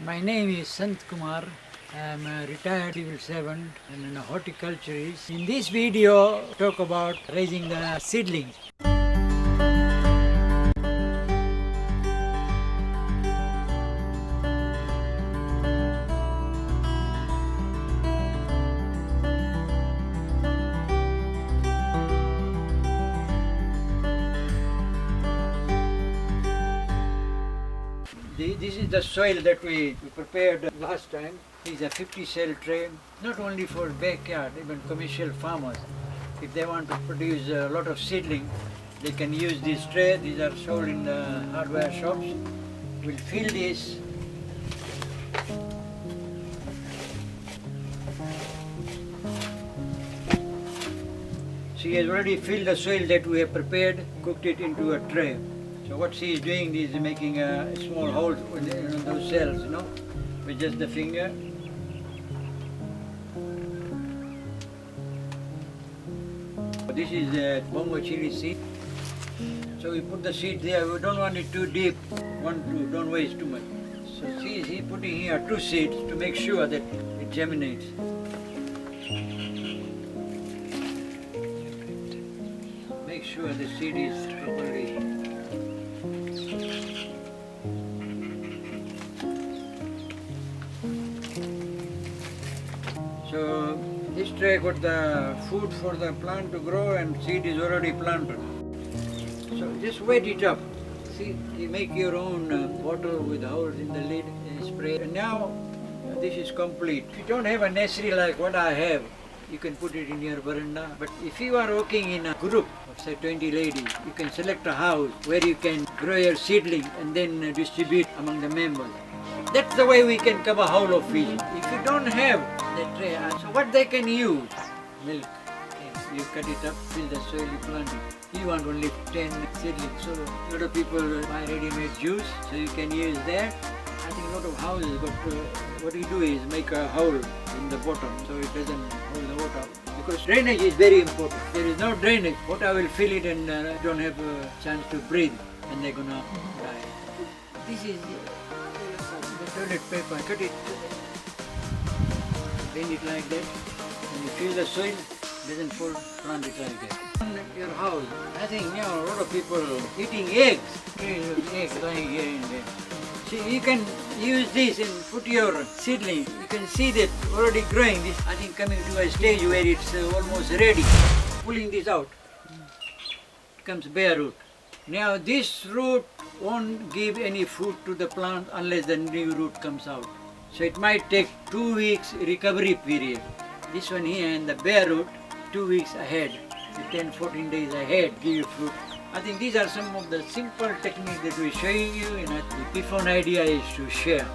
My name is Sant Kumar. I am a retired civil servant and a horticulturist. In this video, talk about raising the seedlings. This is the soil that we prepared last time. This is a 50 cell tray, not only for backyard, even commercial farmers. If they want to produce a lot of seedling, they can use this tray. These are sold in the hardware shops. We'll fill this. She has already filled the soil that we have prepared, cooked it into a tray. So what she is doing is making a small hole in those cells, with just the finger. This is the bongo chili seed. So we put the seed there. We don't want it too deep. Don't waste too much. So he's putting here 2 seeds to make sure that it germinates. Make sure the seed is properly. So this tray got the food for the plant to grow and seed is already planted. So just wet it up. See, you make your own bottle with holes in the lid and spray. And now this is complete. If you don't have a nursery like what I have, you can put it in your veranda. But if you are working in a group of say 20 ladies, you can select a house where you can grow your seedling and then distribute among the members. That's the way we can cover whole of Fiji. If you don't have that tray, so what they can use? Milk. You cut it up, fill the soil, you plant it. You want only 10 seedlings. So a lot of people buy ready-made juice, so you can use that. I think a lot of houses, but what we do is make a hole in the bottom so it doesn't hold the water. Because drainage is very important. There is no drainage, water will fill it and don't have a chance to breathe and they're gonna die. This is the toilet paper. Cut it, bend it like that, and you fill the soil, doesn't fall, plant it like that. Your house, I think a lot of people eating eggs. Eggs lying here and there. See, you can use this and put your seedling. You can see that already growing. This, I think, coming to a stage where it's almost ready. Pulling this out, it comes bare root. Now this root won't give any food to the plant unless the new root comes out. So it might take 2 weeks recovery period. This one here and the bare root, 2 weeks ahead, 10-14 days ahead, give you fruit. I think these are some of the simple techniques that we're showing you, and the PIFON idea is to share.